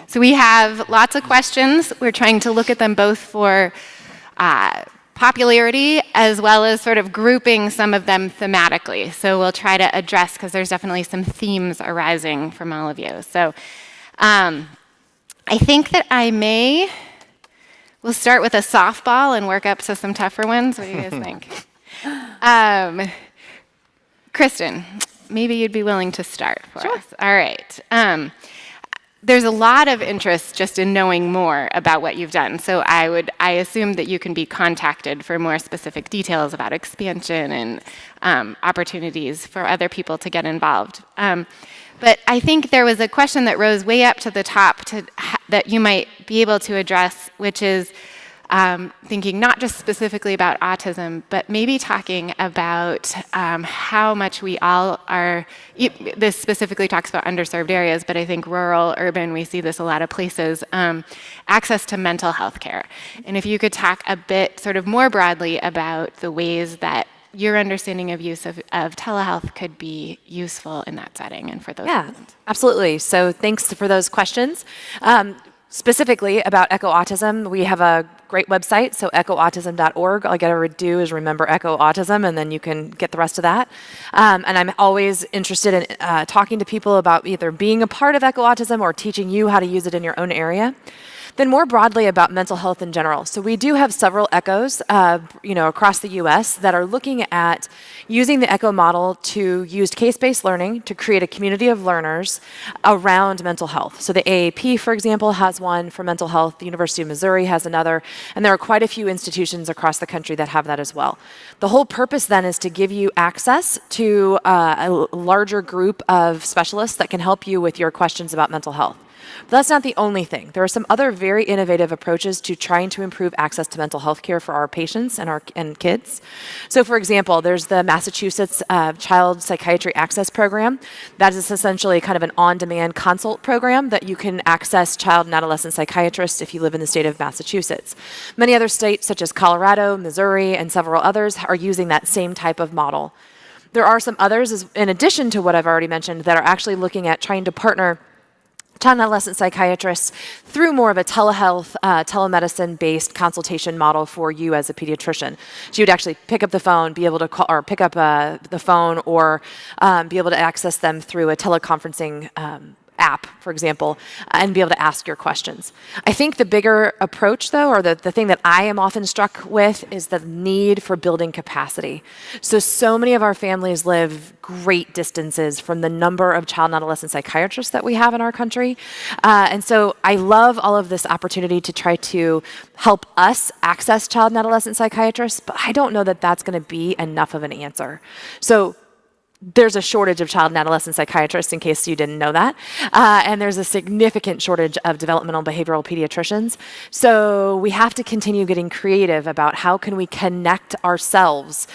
So we have lots of questions. We're trying to look at them both for popularity as well as sort of grouping some of them thematically. So we'll try to address, because there's definitely some themes arising from all of you. So I think that we'll start with a softball and work up to some tougher ones. What do you guys think? Kristen, maybe you'd be willing to start for us. All right. There's a lot of interest just in knowing more about what you've done. So I assume that you can be contacted for more specific details about expansion and opportunities for other people to get involved. But I think there was a question that rose way up to the top that you might be able to address, which is thinking not just specifically about autism, but maybe talking about how much we all are, this specifically talks about underserved areas, but I think rural, urban, we see this a lot of places, access to mental health care. And if you could talk a bit sort of more broadly about the ways that your understanding of use of telehealth could be useful in that setting and for those reasons. Absolutely. So thanks for those questions. Specifically about Echo Autism, we have a great website, so echoautism.org. All you gotta do is remember Echo Autism, and then you can get the rest of that. And I'm always interested in talking to people about either being a part of Echo Autism or teaching you how to use it in your own area. Then more broadly about mental health in general. So we do have several Echoes, across the U.S. that are looking at using the Echo model to use case-based learning to create a community of learners around mental health. So the AAP, for example, has one for mental health. The University of Missouri has another, and there are quite a few institutions across the country that have that as well. The whole purpose then is to give you access to a larger group of specialists that can help you with your questions about mental health. But that's not the only thing. There are some other very innovative approaches to trying to improve access to mental health care for our patients and kids. So for example, there's the Massachusetts Child Psychiatry Access Program. That is essentially kind of an on-demand consult program that you can access child and adolescent psychiatrists if you live in the state of Massachusetts. Many other states, such as Colorado, Missouri, and several others, are using that same type of model. There are some others, in addition to what I've already mentioned, that are actually looking at trying to partner child and adolescent psychiatrists through more of a telehealth, telemedicine-based consultation model for you as a pediatrician. So you'd actually pick up the phone, be able to call, or pick up the phone, or be able to access them through a teleconferencing app, for example, and be able to ask your questions. I think the bigger approach, though, or the thing that I am often struck with is the need for building capacity. So many of our families live great distances from the number of child and adolescent psychiatrists that we have in our country. And so I love all of this opportunity to try to help us access child and adolescent psychiatrists, but I don't know that that's going to be enough of an answer. So there's a shortage of child and adolescent psychiatrists, in case you didn't know that. And there's a significant shortage of developmental behavioral pediatricians. So we have to continue getting creative about how can we connect ourselves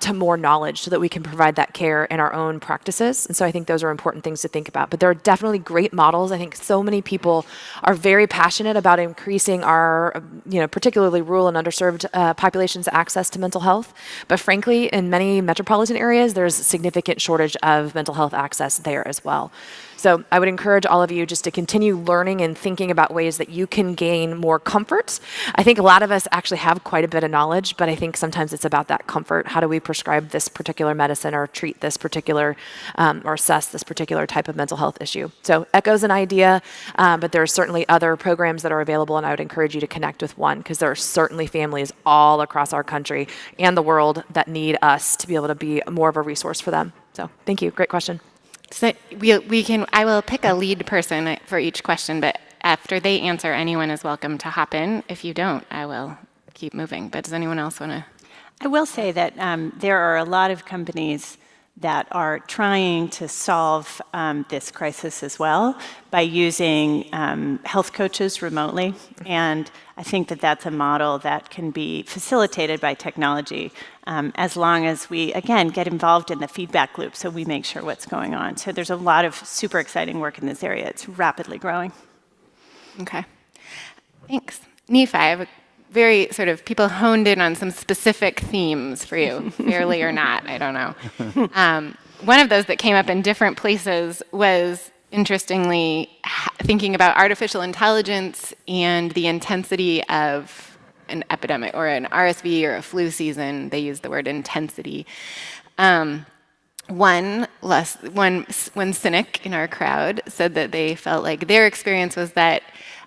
to more knowledge so that we can provide that care in our own practices. And so I think those are important things to think about. But there are definitely great models. I think so many people are very passionate about increasing our, particularly rural and underserved populations' access to mental health. But frankly, in many metropolitan areas, there's significant shortage of mental health access there as well. So I would encourage all of you just to continue learning and thinking about ways that you can gain more comfort. I think a lot of us actually have quite a bit of knowledge, but I think sometimes it's about that comfort. How do we prescribe this particular medicine or treat this particular or assess this particular type of mental health issue? So Echo's an idea, but there are certainly other programs that are available, and I would encourage you to connect with one, because there are certainly families all across our country and the world that need us to be able to be more of a resource for them. So thank you. Great question. So I will pick a lead person for each question, but after they answer, anyone is welcome to hop in. If you don't, I will keep moving. But does anyone else want to? I will say that there are a lot of companies that are trying to solve this crisis as well by using health coaches remotely. And I think that that's a model that can be facilitated by technology as long as we, again, get involved in the feedback loop so we make sure what's going on. So there's a lot of super exciting work in this area. It's rapidly growing. Okay. Thanks. Nephi, I have a very sort of people honed in on some specific themes for you, fairly or not, I don't know. One of those that came up in different places was, interestingly, thinking about artificial intelligence and the intensity of an epidemic or an RSV or a flu season. They use the word intensity. One cynic in our crowd said that they felt like their experience was that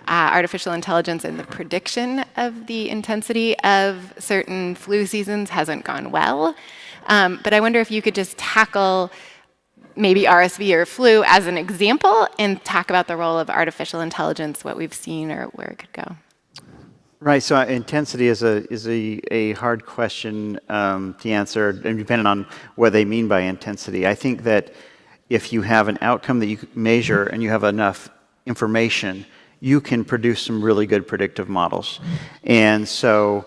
artificial intelligence and the prediction of the intensity of certain flu seasons hasn't gone well. But I wonder if you could just tackle maybe RSV or flu as an example and talk about the role of artificial intelligence, what we've seen or where it could go. Right, so intensity is a hard question to answer, and depending on what they mean by intensity. I think that if you have an outcome that you measure and you have enough information, you can produce some really good predictive models. And so,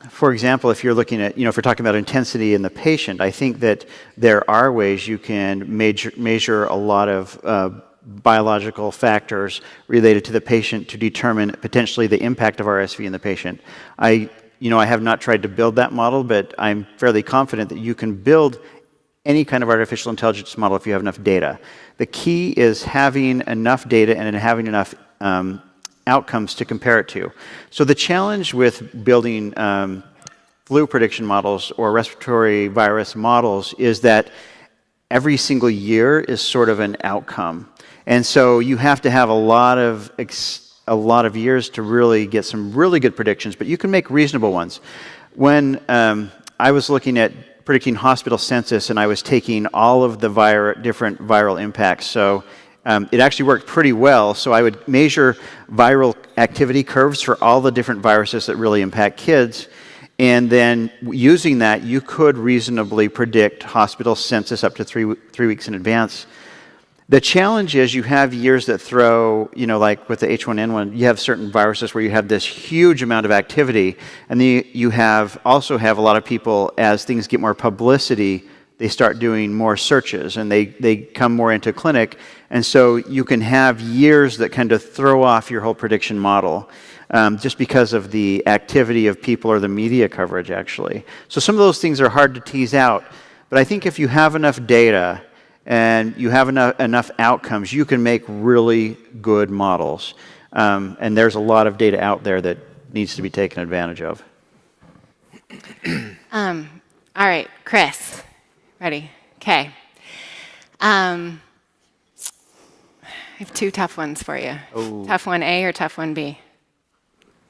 for example, if you're looking at, if we're talking about intensity in the patient, I think that there are ways you can measure a lot of biological factors related to the patient to determine potentially the impact of RSV in the patient. I have not tried to build that model, but I'm fairly confident that you can build any kind of artificial intelligence model if you have enough data. The key is having enough data and having enough outcomes to compare it to. So the challenge with building flu prediction models or respiratory virus models is that every single year is sort of an outcome. And so you have to have a lot of years to really get some really good predictions, but you can make reasonable ones. When I was looking at predicting hospital census and I was taking all of the different viral impacts, so it actually worked pretty well. So I would measure viral activity curves for all the different viruses that really impact kids. And then using that, you could reasonably predict hospital census up to three weeks in advance. The challenge is you have years that throw, like with the H1N1, you have certain viruses where you have this huge amount of activity, and then you also have a lot of people, as things get more publicity, they start doing more searches, and they come more into clinic, and so you can have years that kind of throw off your whole prediction model, just because of the activity of people or the media coverage, actually. So some of those things are hard to tease out, but I think if you have enough data, and you have enough outcomes, you can make really good models. And there's a lot of data out there that needs to be taken advantage of. All right, Chris. Ready? Okay. I have two tough ones for you. Oh. Tough 1A or tough 1B?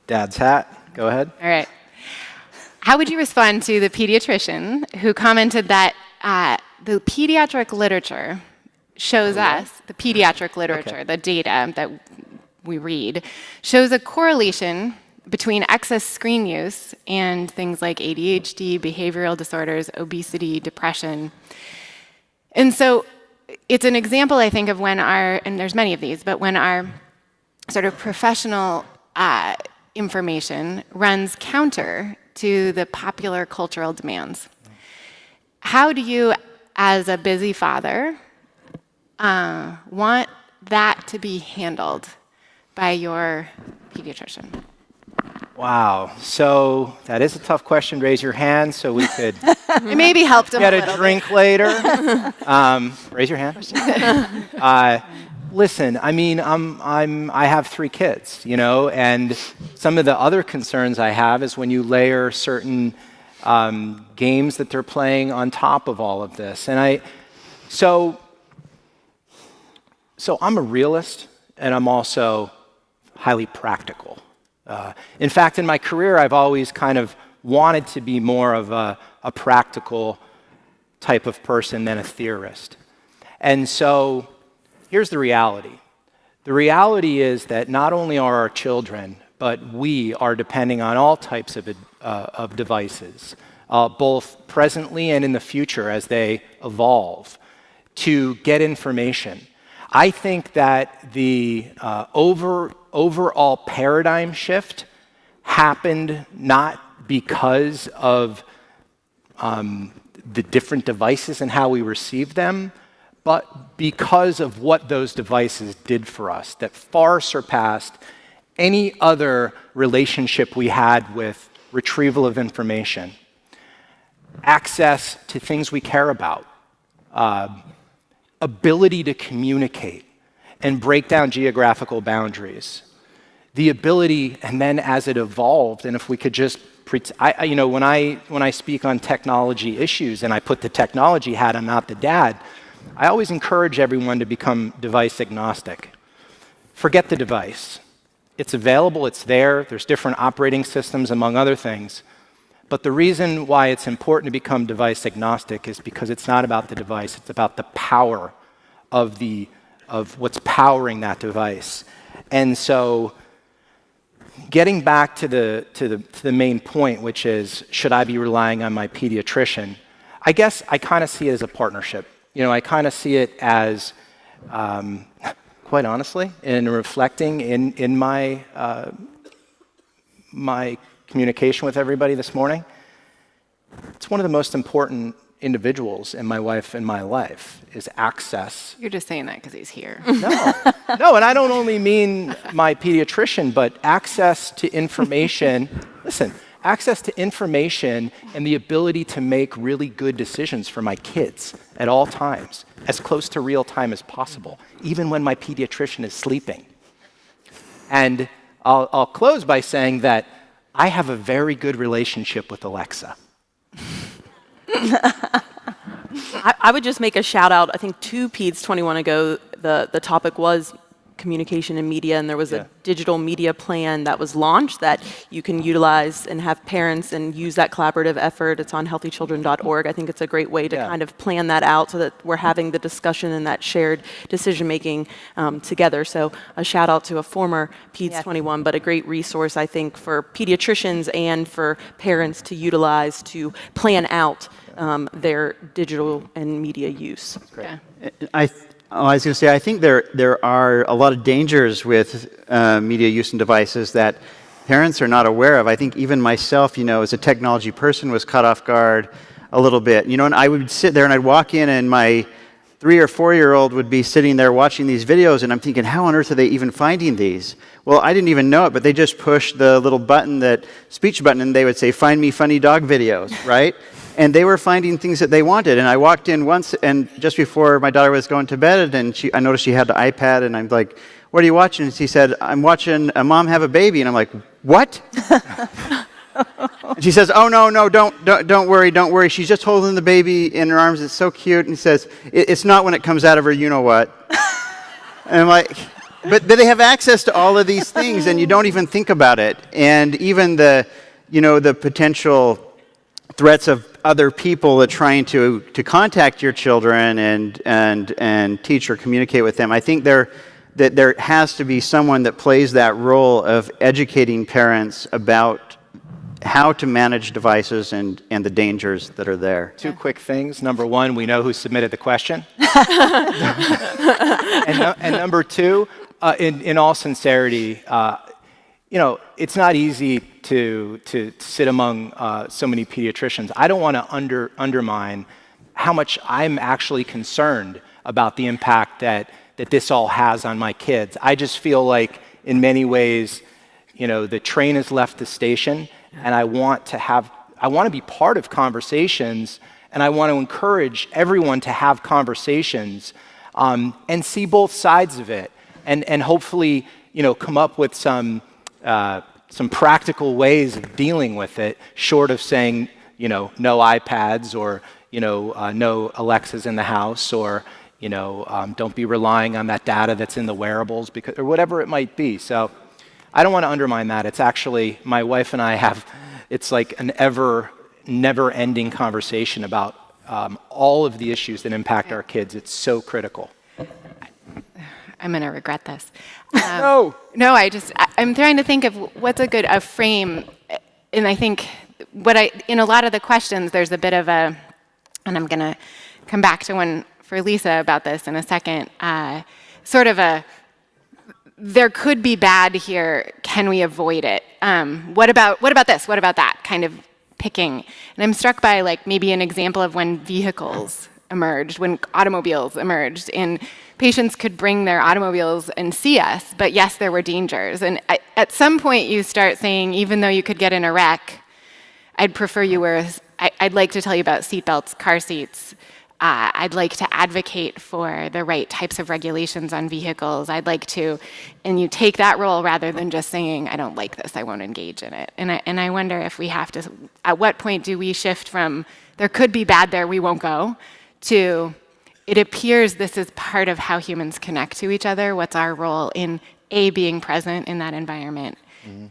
Dad's hat. Go ahead. All right. How would you respond to the pediatrician who commented that the pediatric literature shows us, the pediatric literature, the data that we read, shows a correlation between excess screen use and things like ADHD, behavioral disorders, obesity, depression. And so it's an example, I think, of when and there's many of these, but when our sort of professional information runs counter to the popular cultural demands. How do you, as a busy father, want that to be handled by your pediatrician? Wow. So that is a tough question. Raise your hand so we could It maybe helped him get a a little drink later. Raise your hand. Listen, I mean, I have 3 kids, and some of the other concerns I have is when you layer certain games that they're playing on top of all of this. And so I'm a realist, and I'm also highly practical. In fact, in my career, I've always kind of wanted to be more of a practical type of person than a theorist. And so here's the reality. The reality is that not only are our children, but we are depending on all types of devices, both presently and in the future as they evolve, to get information. I think that the overall paradigm shift happened not because of the different devices and how we receive them, but because of what those devices did for us that far surpassed any other relationship we had with retrieval of information. Access to things we care about, ability to communicate. and break down geographical boundaries. The ability, and then as it evolved, and if we could just, when I speak on technology issues and I put the technology hat on, not the dad, I always encourage everyone to become device agnostic. Forget the device. It's available, it's there, there's different operating systems, among other things. But the reason why it's important to become device agnostic is because it's not about the device, it's about the power of what's powering that device. And so, getting back to the main point, which is, should I be relying on my pediatrician? I guess I kind of see it as a partnership. I kind of see it as, quite honestly, in reflecting in my my communication with everybody this morning, it's one of the most important individuals in my wife and my life is access. You're just saying that because he's here. No, and I don't only mean my pediatrician, but access to information. Listen, access to information and the ability to make really good decisions for my kids at all times, as close to real time as possible, even when my pediatrician is sleeping. And I'll close by saying that I have a very good relationship with Alexa. I would just make a shout out. I think 2 Peds 21 ago, the topic was communication and media, and there was a digital media plan that was launched that you can utilize and have parents and use that collaborative effort. It's on healthychildren.org. I think it's a great way to kind of plan that out so that we're having the discussion and that shared decision making together. So a shout out to a former Peds 21, but a great resource, I think, for pediatricians and for parents to utilize to plan out their digital and media use. Yeah. I was going to say, I think there are a lot of dangers with media use and devices that parents are not aware of. I think even myself, as a technology person, was caught off guard a little bit. And I would sit there and I'd walk in and my 3 or 4-year-old would be sitting there watching these videos, and I'm thinking, how on earth are they even finding these? Well, I didn't even know it, but they just pushed the little button, that speech button, and they would say, "Find me funny dog videos," right? And they were finding things that they wanted. And I walked in once, and just before my daughter was going to bed, and I noticed she had the iPad, and I'm like, "What are you watching?" And she said, "I'm watching a mom have a baby." And I'm like, "What?" And she says, "Oh, no, don't worry. She's just holding the baby in her arms. It's so cute." And he says, "It's not when it comes out of her you-know-what." And I'm like, but they have access to all of these things, and you don't even think about it. And even the potential threats of other people that trying to contact your children and teach or communicate with them. I think there has to be someone that plays that role of educating parents about how to manage devices and the dangers that are there. 2 quick things. Number 1, we know who submitted the question. and number 2, in all sincerity, it's not easy to sit among so many pediatricians. I don't want to undermine how much I'm actually concerned about the impact that this all has on my kids. I just feel like, in many ways, the train has left the station, and I want to be part of conversations, and I want to encourage everyone to have conversations and see both sides of it, and hopefully, come up with some practical ways of dealing with it, short of saying, no iPads, or, no Alexas in the house, or, don't be relying on that data that's in the wearables, or whatever it might be. So I don't want to undermine that. It's actually, my wife and I it's like an never-ending conversation about all of the issues that impact our kids. It's so critical. I'm going to regret this. No, I'm trying to think of what's a frame, and I think in a lot of the questions, there's a bit of and I'm going to come back to one for Lisa about this in a second, there could be bad here, can we avoid it? What about this, what about that, kind of picking. And I'm struck by maybe an example of when vehicles emerged, when automobiles emerged, and patients could bring their automobiles and see us, but yes, there were dangers. And at some point you start saying, even though you could get in a wreck, I'd prefer you wear, I'd like to tell you about seatbelts, car seats, I'd like to advocate for the right types of regulations on vehicles. I'd like to, and you take that role rather than just saying, I don't like this, I won't engage in it. And I wonder if we have to, at what point do we shift from, there could be bad there, we won't go, to, it appears this is part of how humans connect to each other. What's our role in A, being present in that environment,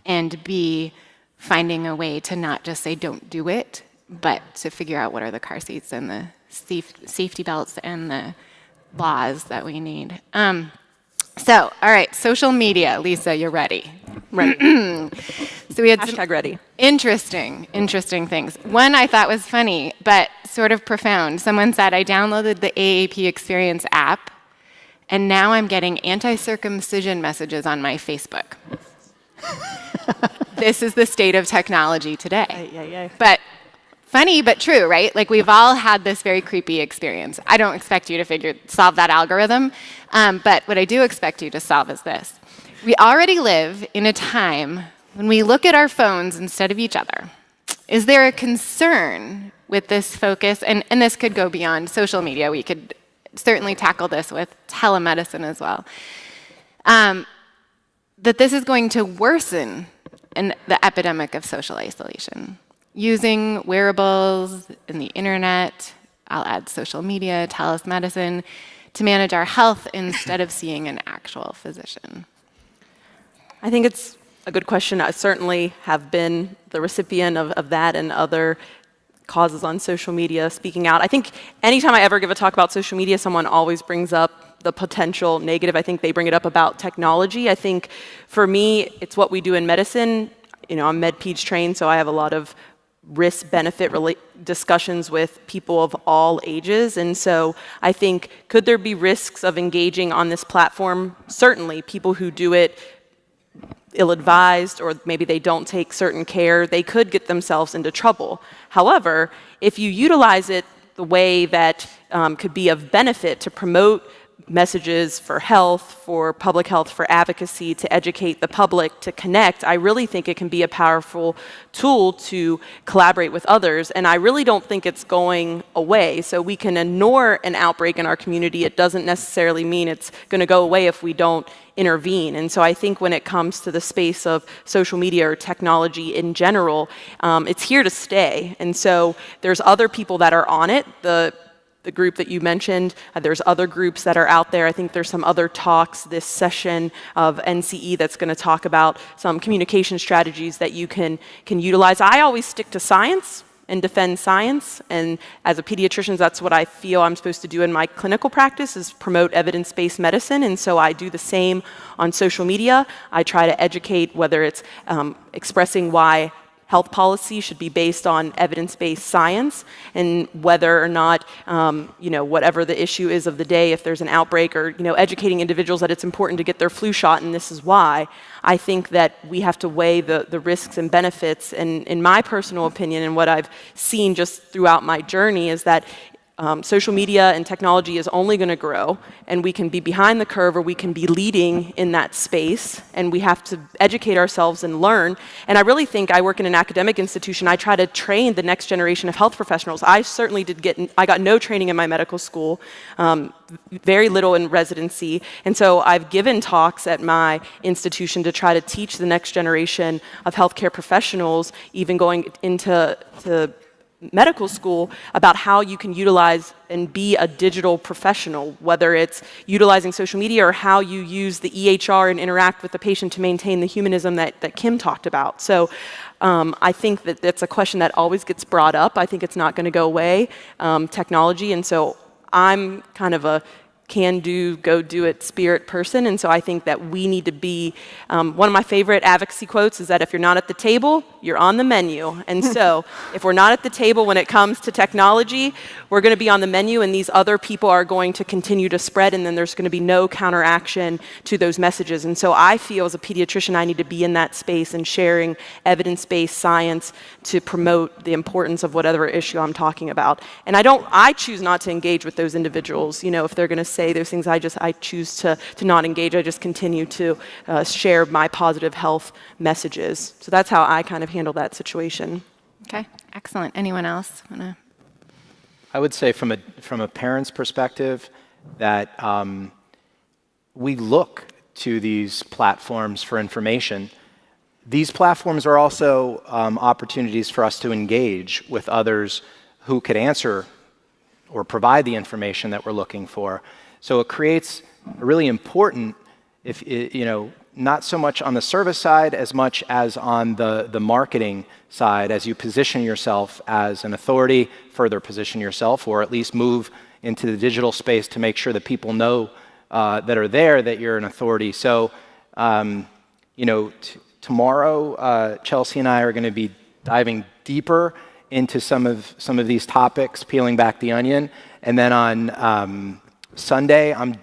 and B, finding a way to not just say don't do it, but to figure out what are the car seats and the safety belts and the laws that we need. So, all right, social media. Lisa, you're ready. Ready. So we had Hashtag ready. interesting things. One I thought was funny, but sort of profound. Someone said, I downloaded the AAP Experience app, and now I'm getting anti-circumcision messages on my Facebook. This is the state of technology today. But funny, but true, right? Like, we've all had this very creepy experience. I don't expect you to solve that algorithm, but what I do expect you to solve is this. We already live in a time when we look at our phones instead of each other. Is there a concern with this focus? And this could go beyond social media. We could certainly tackle this with telemedicine as well. That this is going to worsen the epidemic of social isolation. Using wearables and the internet, I'll add social media, telemedicine, to manage our health instead of seeing an actual physician. I think it's a good question. I certainly have been the recipient of that and other causes on social media, speaking out. I think anytime I ever give a talk about social media, someone always brings up the potential negative. I think they bring it up about technology. I think for me, it's what we do in medicine. You know, I'm Med-Peds trained, so I have a lot of risk-benefit discussions with people of all ages. And so I think, could there be risks of engaging on this platform? Certainly, people who do it ill-advised, or maybe they don't take certain care, they could get themselves into trouble. However, if you utilize it the way that could be of benefit to promote messages for health, for public health, for advocacy, to educate the public, to connect, I really think it can be a powerful tool to collaborate with others. And I really don't think it's going away. So we can ignore an outbreak in our community. It doesn't necessarily mean it's going to go away if we don't intervene. And so I think when it comes to the space of social media or technology in general, it's here to stay. And so there's other people that are on it. The group that you mentioned, there's other groups that are out there. I think there's some other talks this session of NCE that's going to talk about some communication strategies that you can utilize. I always stick to science and defend science, and as a pediatrician, that's what I feel I'm supposed to do in my clinical practice, is promote evidence-based medicine, and so I do the same on social media. I try to educate, whether it's expressing why health policy should be based on evidence-based science, and whether or not, whatever the issue is of the day, if there's an outbreak, or, educating individuals that it's important to get their flu shot, and this is why. I think that we have to weigh the risks and benefits, and in my personal opinion, and what I've seen just throughout my journey, is that social media and technology is only going to grow, and we can be behind the curve, or we can be leading in that space, and we have to educate ourselves and learn. And I really think, I work in an academic institution, I try to train the next generation of health professionals. I certainly I got no training in my medical school, very little in residency, and so I've given talks at my institution to try to teach the next generation of healthcare professionals, even going into medical school, about how you can utilize and be a digital professional, whether it's utilizing social media or how you use the EHR and interact with the patient to maintain the humanism that Kim talked about. So I think that that's a question that always gets brought up. I think it's not going to go away, technology, and so I'm kind of a can-do, go-do-it spirit person, and so I think that we need to be, one of my favorite advocacy quotes is that if you're not at the table, you're on the menu. And so if we're not at the table when it comes to technology, we're going to be on the menu, and these other people are going to continue to spread, and then there's going to be no counteraction to those messages. And so I feel, as a pediatrician, I need to be in that space and sharing evidence-based science to promote the importance of whatever issue I'm talking about. And I choose not to engage with those individuals. If they're going to say those things, I choose to not engage. I just continue to share my positive health messages. So that's how I kind of handle that situation. Okay, excellent. Anyone else want to? I would say from a parent's perspective that we look to these platforms for information. These platforms are also opportunities for us to engage with others who could answer or provide the information that we're looking for. So it creates a really important, not so much on the service side as much as on the marketing side, as you position yourself as an authority, further position yourself, or at least move into the digital space to make sure that people know that are there that you're an authority. So, tomorrow, Chelsea and I are going to be diving deeper into some of these topics, peeling back the onion. And then on Sunday, I'm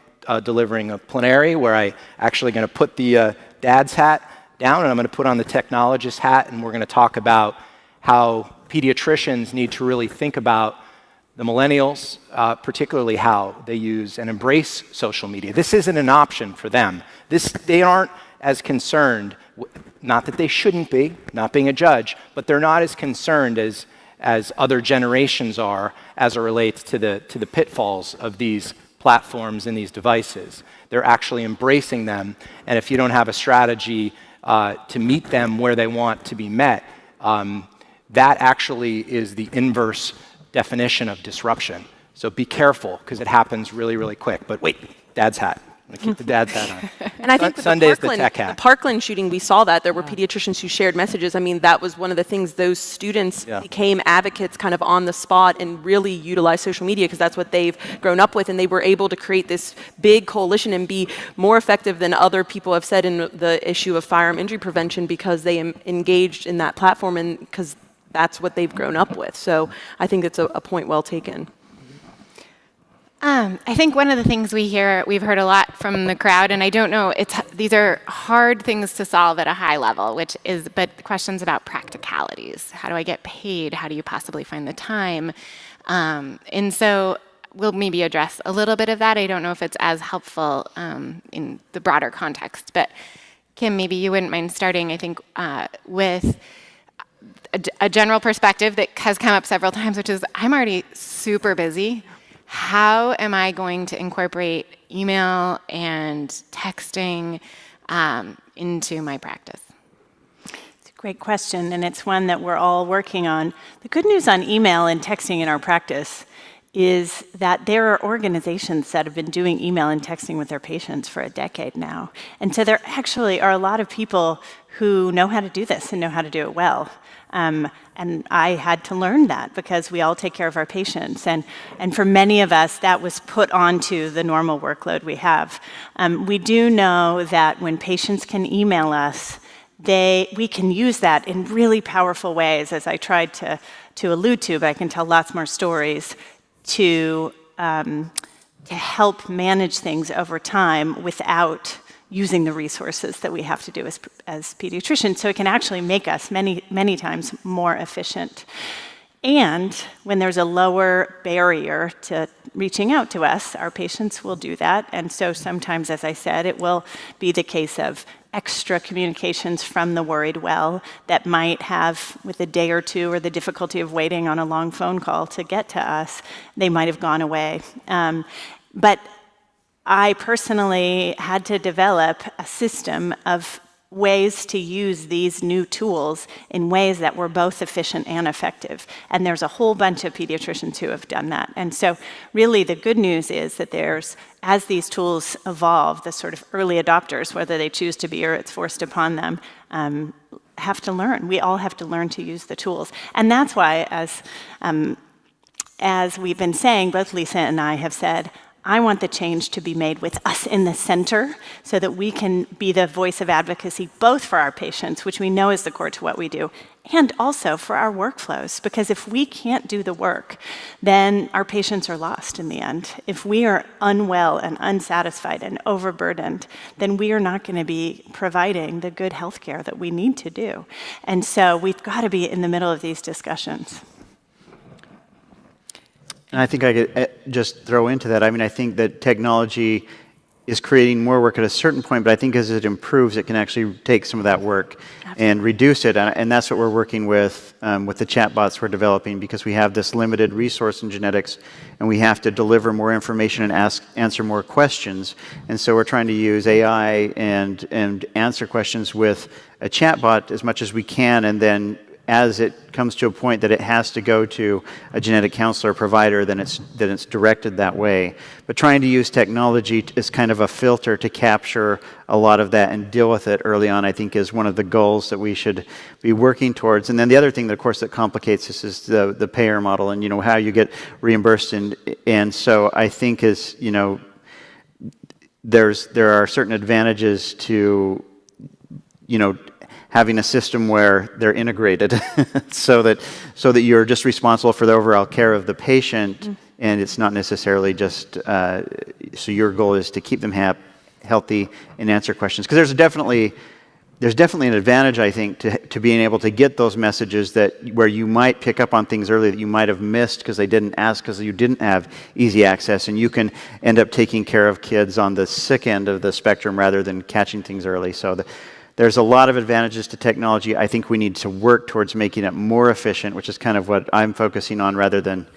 delivering a plenary where I actually going to put the dad's hat down and I'm going to put on the technologist hat, and we're going to talk about how pediatricians need to really think about the millennials, particularly how they use and embrace social media. This isn't an option for them. They aren't as concerned, not that they shouldn't be, not being a judge, but they're not as concerned as other generations are as it relates to the pitfalls of these platforms and these devices. They're actually embracing them, and if you don't have a strategy to meet them where they want to be met, that actually is the inverse definition of disruption. So be careful, because it happens really, really quick. But wait, dad's hat. I'm going to keep the dad's hat on. And I think with Sunday's the the tech hat. Parkland shooting, we saw that. There were pediatricians who shared messages. I mean, that was one of the things. Those students became advocates kind of on the spot and really utilized social media because that's what they've grown up with. And they were able to create this big coalition and be more effective than other people have said in the issue of firearm injury prevention because they engaged in that platform and because that's what they've grown up with. So I think it's a point well taken. I think one of the things we've heard a lot from the crowd, and I don't know, these are hard things to solve at a high level, but questions about practicalities. How do I get paid? How do you possibly find the time? And so we'll maybe address a little bit of that. I don't know if it's as helpful in the broader context, but Kim, maybe you wouldn't mind starting, I think, with a general perspective that has come up several times, which is I'm already super busy. How am I going to incorporate email and texting into my practice? It's a great question, and it's one that we're all working on. The good news on email and texting in our practice is that there are organizations that have been doing email and texting with their patients for a decade now. And so there actually are a lot of people who know how to do this and know how to do it well. And I had to learn that because we all take care of our patients. And for many of us, that was put onto the normal workload we have. We do know that when patients can email us, we can use that in really powerful ways, as I tried to allude to, but I can tell lots more stories, to help manage things over time without using the resources that we have to do as pediatricians. So it can actually make us many, many times more efficient. And when there's a lower barrier to reaching out to us, our patients will do that. And so sometimes, as I said, it will be the case of extra communications from the worried well that might have, with a day or two or the difficulty of waiting on a long phone call to get to us, they might have gone away. But I personally had to develop a system of ways to use these new tools in ways that were both efficient and effective. And there's a whole bunch of pediatricians who have done that. And so really the good news is that as these tools evolve, the sort of early adopters, whether they choose to be or it's forced upon them, have to learn. We all have to learn to use the tools. And that's why, as we've been saying, both Lisa and I have said, I want the change to be made with us in the center so that we can be the voice of advocacy both for our patients, which we know is the core to what we do, and also for our workflows. Because if we can't do the work, then our patients are lost in the end. If we are unwell and unsatisfied and overburdened, then we are not going to be providing the good health care that we need to do. And so we've got to be in the middle of these discussions. And I think I could just throw into that. I mean, I think that technology is creating more work at a certain point, but I think as it improves, it can actually take some of that work and reduce it. And that's what we're working with the chatbots we're developing, because we have this limited resource in genetics, and we have to deliver more information and answer more questions. And so we're trying to use AI and answer questions with a chatbot as much as we can, and then as it comes to a point that it has to go to a genetic counselor or provider, then it's directed that way. But trying to use technology as kind of a filter to capture a lot of that and deal with it early on, I think, is one of the goals that we should be working towards. And then the other thing, of course, that complicates this is the payer model and, how you get reimbursed. And so I think there are certain advantages to, having a system where they're integrated so that you're just responsible for the overall care of the patient, and it's not necessarily just, so your goal is to keep them healthy and answer questions. Because there's definitely an advantage, I think, to being able to get those messages where you might pick up on things early that you might have missed because they didn't ask, because you didn't have easy access, and you can end up taking care of kids on the sick end of the spectrum rather than catching things early. So there's a lot of advantages to technology. I think we need to work towards making it more efficient, which is kind of what I'm focusing on, rather than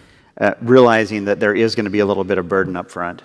realizing that there is going to be a little bit of burden up front.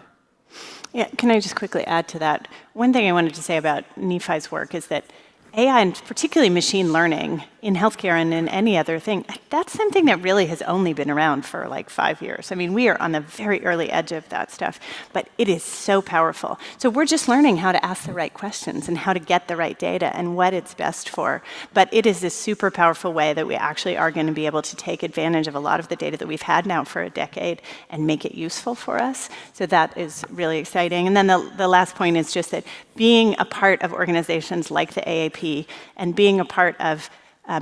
Yeah, can I just quickly add to that? One thing I wanted to say about Nephi's work is that AI, and particularly machine learning in healthcare and in any other thing, that's something that really has only been around for like 5 years. I mean, we are on the very early edge of that stuff, but it is so powerful. So we're just learning how to ask the right questions and how to get the right data and what it's best for. But it is this super powerful way that we actually are going to be able to take advantage of a lot of the data that we've had now for a decade and make it useful for us. So that is really exciting. And then the last point is just that being a part of organizations like the AAP and being a part of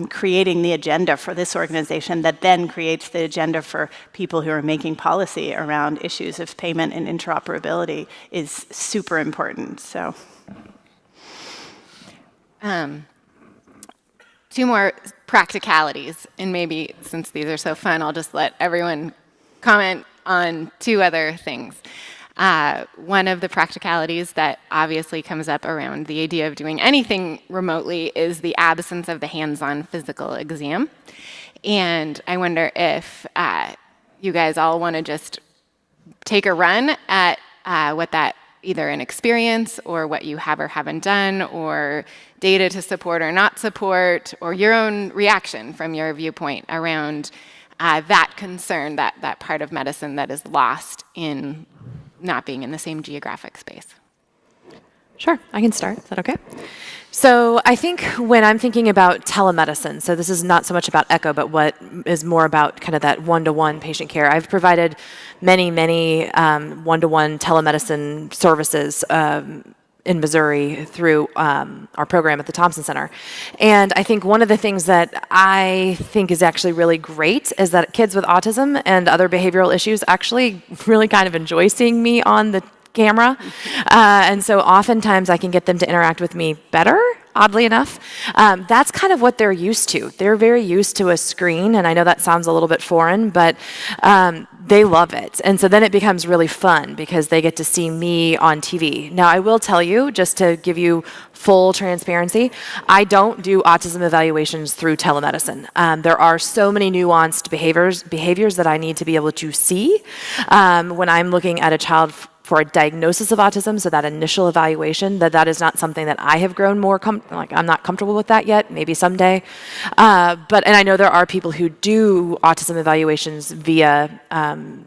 creating the agenda for this organization that then creates the agenda for people who are making policy around issues of payment and interoperability is super important. So, 2 more practicalities, and maybe since these are so fun, I'll just let everyone comment on 2 other things. One of the practicalities that obviously comes up around the idea of doing anything remotely is the absence of the hands-on physical exam. And I wonder if you guys all want to just take a run at what that, either an experience or what you have or haven't done, or data to support or not support, or your own reaction from your viewpoint around that concern, that part of medicine that is lost in not being in the same geographic space. Sure, I can start. Is that okay? So I think when I'm thinking about telemedicine, so this is not so much about Echo, but what is more about kind of that one-to-one patient care. I've provided many one-to-one telemedicine services in Missouri through our program at the Thompson Center. And I think one of the things that I think is actually really great is that kids with autism and other behavioral issues actually really kind of enjoy seeing me on the camera. And so oftentimes I can get them to interact with me better, oddly enough. That's kind of what they're used to. They're very used to a screen, and I know that sounds a little bit foreign, but they love it. And so then it becomes really fun because they get to see me on TV. Now, I will tell you, just to give you full transparency, I don't do autism evaluations through telemedicine. There are so many nuanced behaviors that I need to be able to see when I'm looking at a child for a diagnosis of autism, so that initial evaluation, that is not something that I have grown more I'm not comfortable with that yet, maybe someday. And I know there are people who do autism evaluations via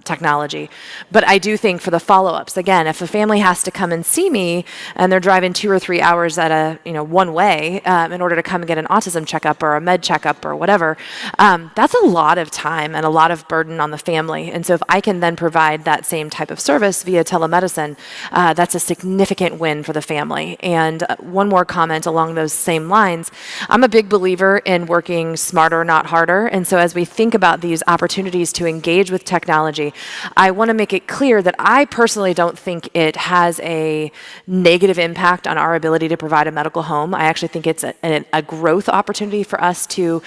technology, but I do think for the follow-ups, again, if a family has to come and see me and they're driving 2 or 3 hours at one way in order to come and get an autism checkup or a med checkup or whatever, that's a lot of time and a lot of burden on the family. And so if I can then provide that same type of service via telemedicine, that's a significant win for the family. And one more comment along those same lines, I'm a big believer in working smarter, not harder. And so as we think about these opportunities to engage with technology, I want to make it clear that I personally don't think it has a negative impact on our ability to provide a medical home. I actually think it's a growth opportunity for us to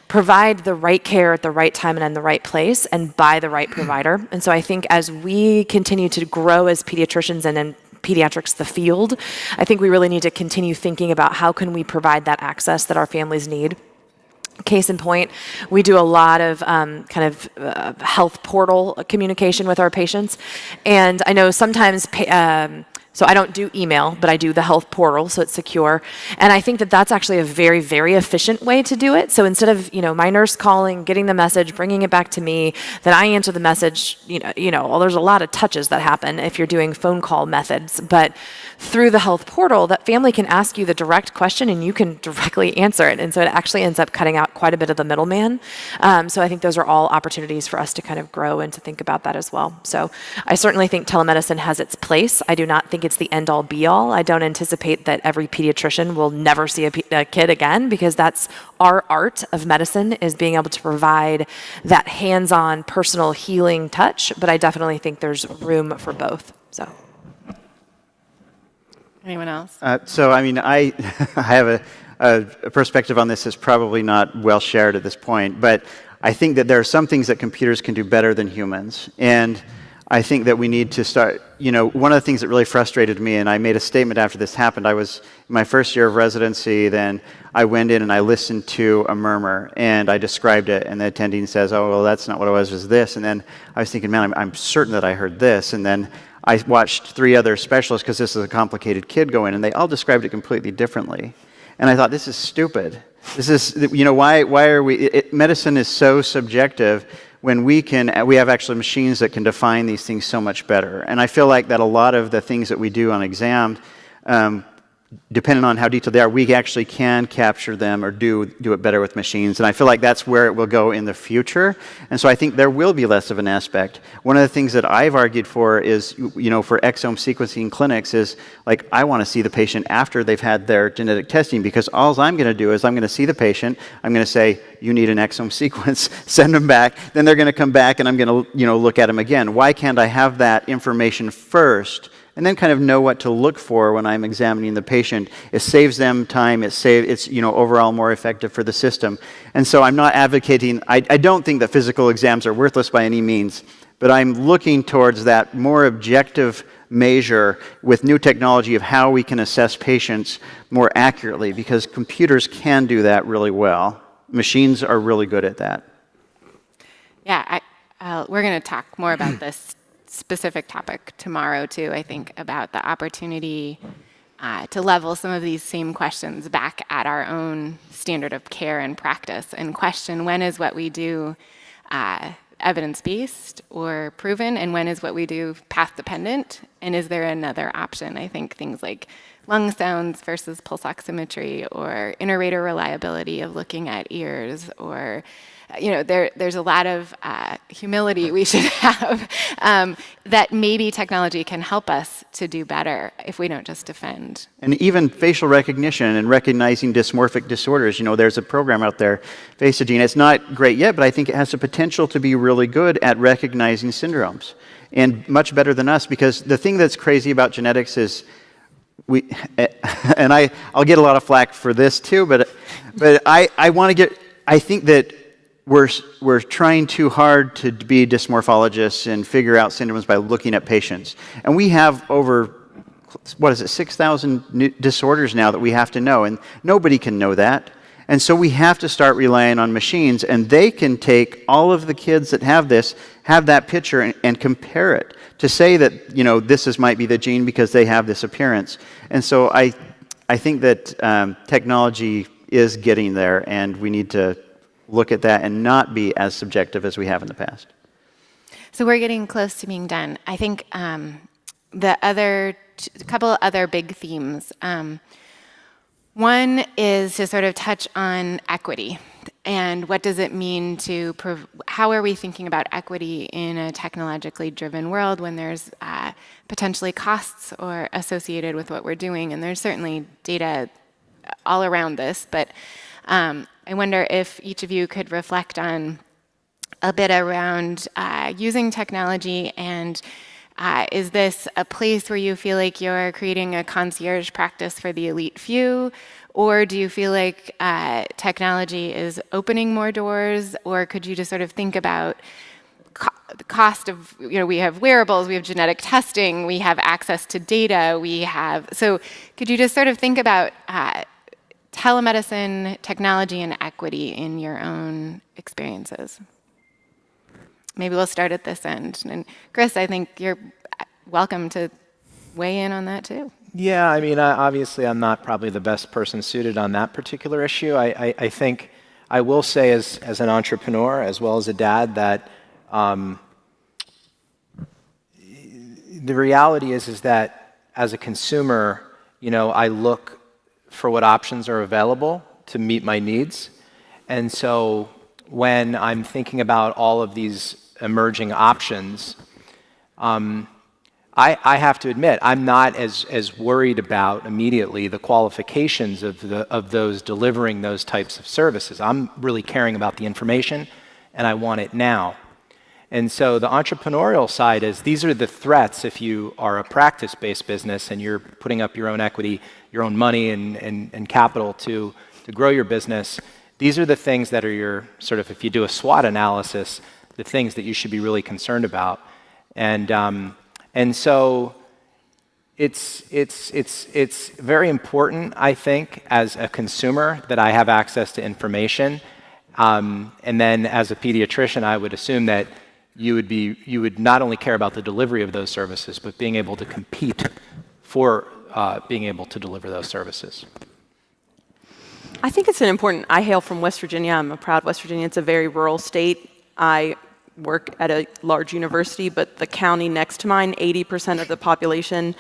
provide the right care at the right time and in the right place and by the right provider. And so I think as we continue to grow as pediatricians and then pediatrics the field. I think we really need to continue thinking about how can we provide that access that our families need. Case in point, we do a lot of health portal communication with our patients. And I know sometimes, so I don't do email, but I do the health portal, so it's secure. And I think that that's actually a very, very efficient way to do it. So instead of, my nurse calling, getting the message, bringing it back to me, then I answer the message, well, there's a lot of touches that happen if you're doing phone call methods. But through the health portal, that family can ask you the direct question and you can directly answer it. And so it actually ends up cutting out quite a bit of the middleman. So I think those are all opportunities for us to kind of grow and to think about that as well. So I certainly think telemedicine has its place. I do not think it's the end-all be-all. I don't anticipate that every pediatrician will never see a kid again, because that's our art of medicine, is being able to provide that hands-on personal healing touch. But I definitely think there's room for both. So. Anyone else? I have a perspective on this that's probably not well shared at this point, but I think that there are some things that computers can do better than humans. And I think that we need to start, one of the things that really frustrated me, and I made a statement after this happened, I was in my first year of residency, then I went in and I listened to a murmur, and I described it, and the attending says, oh, well, that's not what it was this. And then I was thinking, man, I'm certain that I heard this. And then I watched 3 other specialists, because this is a complicated kid, go in, and they all described it completely differently. And I thought, this is stupid. This is, why are we, medicine is so subjective when we have actually machines that can define these things so much better. And I feel like that a lot of the things that we do on exam, depending on how detailed they are, we actually can capture them or do it better with machines. And I feel like that's where it will go in the future. And so I think there will be less of an aspect. One of the things that I've argued for is, for exome sequencing clinics is, like, I want to see the patient after they've had their genetic testing, because all I'm going to do is I'm going to see the patient, I'm going to say, you need an exome sequence, send them back, then they're going to come back and I'm going to, look at them again. Why can't I have that information first and then kind of know what to look for when I'm examining the patient? It saves them time, it's overall more effective for the system. And so I'm not advocating, I don't think that physical exams are worthless by any means, but I'm looking towards that more objective measure with new technology of how we can assess patients more accurately, because computers can do that really well. Machines are really good at that. Yeah, we're going to talk more about this specific topic tomorrow too, I think, about the opportunity to level some of these same questions back at our own standard of care and practice, and question, when is what we do evidence-based or proven, and when is what we do path-dependent, and is there another option? I think things like lung sounds versus pulse oximetry, or inter-rater reliability of looking at ears, or there's a lot of humility we should have that maybe technology can help us to do better if we don't just defend. And even facial recognition and recognizing dysmorphic disorders. There's a program out there, Facegene. It's not great yet, but I think it has the potential to be really good at recognizing syndromes, and much better than us, because the thing that's crazy about genetics is and I'll get a lot of flack for this too, but I think that we're trying too hard to be dysmorphologists and figure out syndromes by looking at patients. And we have over, 6,000 disorders now that we have to know, and nobody can know that. And so we have to start relying on machines, and they can take all of the kids that have that picture and compare it to say that, this might be the gene because they have this appearance. And so I think that technology is getting there, and we need to look at that and not be as subjective as we have in the past. So we're getting close to being done. I think a couple other big themes. One is to sort of touch on equity, and what does it mean to, how are we thinking about equity in a technologically driven world when there's potentially costs or associated with what we're doing, and there's certainly data all around this, but I wonder if each of you could reflect on a bit around using technology, and is this a place where you feel like you're creating a concierge practice for the elite few, or do you feel like technology is opening more doors, or could you just sort of think about the cost of, we have wearables, we have genetic testing, we have access to data, so could you just sort of think about telemedicine, technology, and equity in your own experiences? Maybe we'll start at this end. And Chris, I think you're welcome to weigh in on that too. Yeah, I mean, obviously I'm not probably the best person suited on that particular issue. I think I will say as an entrepreneur, as well as a dad, that the reality is that as a consumer, I look for what options are available to meet my needs. And so when I'm thinking about all of these emerging options, I have to admit, I'm not as worried about immediately the qualifications of those delivering those types of services. I'm really caring about the information, and I want it now. And so the entrepreneurial side is, these are the threats if you are a practice-based business and you're putting up your own equity, your own money and capital to grow your business. These are the things that are your sort of, if you do a SWOT analysis, the things that you should be really concerned about. And so it's very important, I think, as a consumer that I have access to information. And then as a pediatrician, I would assume that you would not only care about the delivery of those services, but being able to compete for being able to deliver those services. I think it's I hail from West Virginia. I'm a proud West Virginian. It's a very rural state. I work at a large university, but the county next to mine, 80% of the population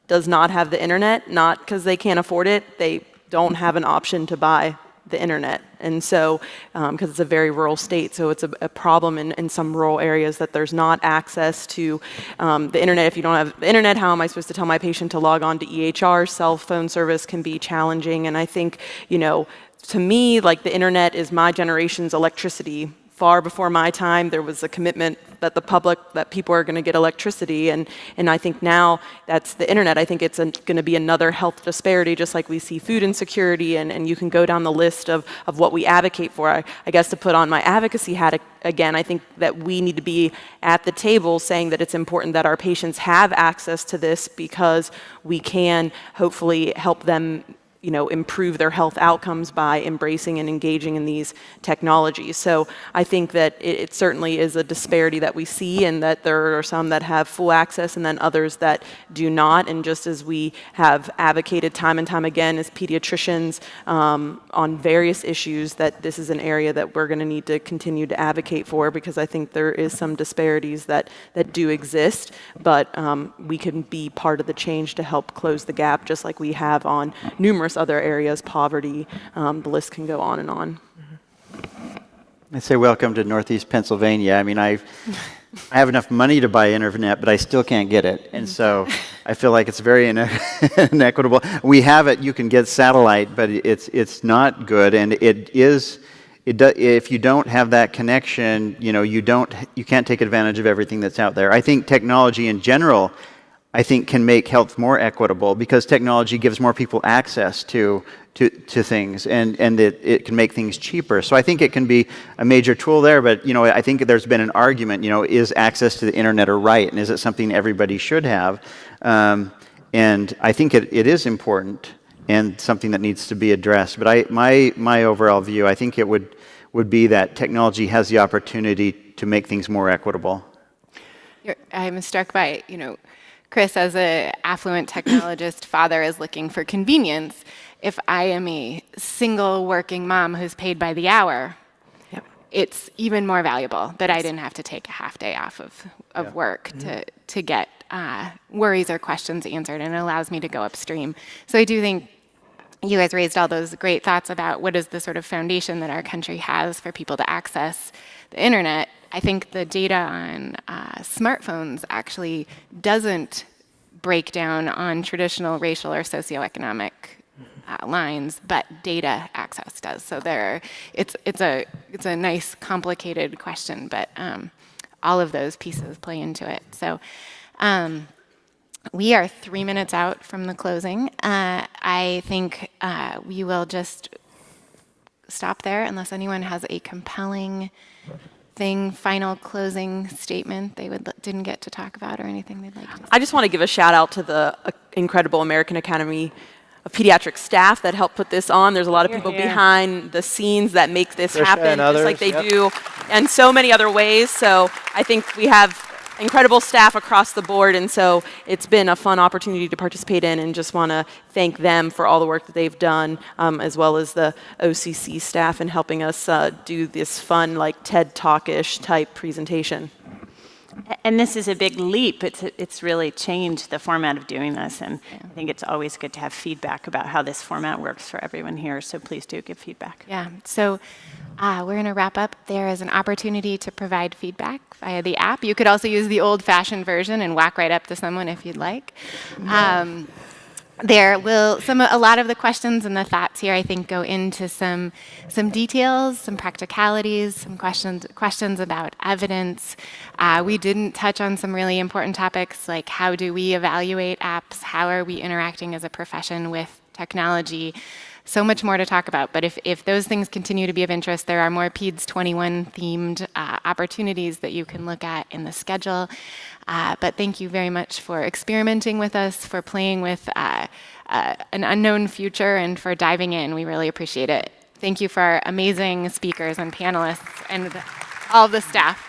does not have the internet, not because they can't afford it. They don't have an option to buy the internet. And so, because it's a very rural state, so it's a problem in some rural areas that there's not access to the internet. If you don't have the internet, how am I supposed to tell my patient to log on to EHR? Cell phone service can be challenging. And I think, to me, like, the internet is my generation's electricity. Far before my time, there was a commitment that that people are going to get electricity, and I think now that's the internet. I think it's going to be another health disparity, just like we see food insecurity, and you can go down the list of what we advocate for. I guess to put on my advocacy hat again, I think that we need to be at the table saying that it's important that our patients have access to this, because we can hopefully help them improve their health outcomes by embracing and engaging in these technologies. So I think that it certainly is a disparity that we see, and that there are some that have full access and then others that do not. And just as we have advocated time and time again as pediatricians on various issues, that this is an area that we're going to need to continue to advocate for, because I think there is some disparities that do exist, but we can be part of the change to help close the gap, just like we have on numerous other areas, poverty, the list can go on and on. I say welcome to Northeast Pennsylvania. I mean, I have enough money to buy internet, but I still can't get it. And so I feel like it's very inequitable. We have it, you can get satellite, but it's not good. And if you don't have that connection, you can't take advantage of everything that's out there. I think technology in general, can make health more equitable, because technology gives more people access to things, and it can make things cheaper. So I think it can be a major tool there, but I think there's been an argument, is access to the internet a right, and is it something everybody should have? And I think it is important and something that needs to be addressed. But my overall view, I think it would be that technology has the opportunity to make things more equitable. I'm struck by, Chris, as an affluent technologist, father is looking for convenience. If I am a single working mom who's paid by the hour, it's even more valuable that I didn't have to take a half day off of work to get worries or questions answered, and it allows me to go upstream. So I do think you guys raised all those great thoughts about what is the sort of foundation that our country has for people to access the internet. I think the data on smartphones actually doesn't break down on traditional racial or socioeconomic lines, but data access does. So it's a nice, complicated question, but all of those pieces play into it. So we are 3 minutes out from the closing. I think we will just stop there unless anyone has a compelling final closing statement they didn't get to talk about, or anything they'd like to say? I just want to give a shout out to the incredible American Academy of Pediatrics staff that helped put this on. There's a lot of people behind the scenes that make this happen, just like they do, and so many other ways. So I think we have incredible staff across the board, and so it's been a fun opportunity to participate in, and just want to thank them for all the work that they've done, as well as the OCC staff in helping us do this fun, like TED Talk-ish type presentation. And this is a big leap. It's really changed the format of doing this, and I think it's always good to have feedback about how this format works for everyone here, so please do give feedback. Yeah, so we're going to wrap up. There is an opportunity to provide feedback via the app. You could also use the old-fashioned version and walk right up to someone if you'd like. A lot of the questions and the thoughts here, I think, go into some details, some practicalities, some questions about evidence. We didn't touch on some really important topics, like how do we evaluate apps? How are we interacting as a profession with technology? So much more to talk about, but if those things continue to be of interest, there are more Peds 21 themed opportunities that you can look at in the schedule. But thank you very much for experimenting with us, for playing with an unknown future, and for diving in. We really appreciate it. Thank you for our amazing speakers and panelists and all the staff.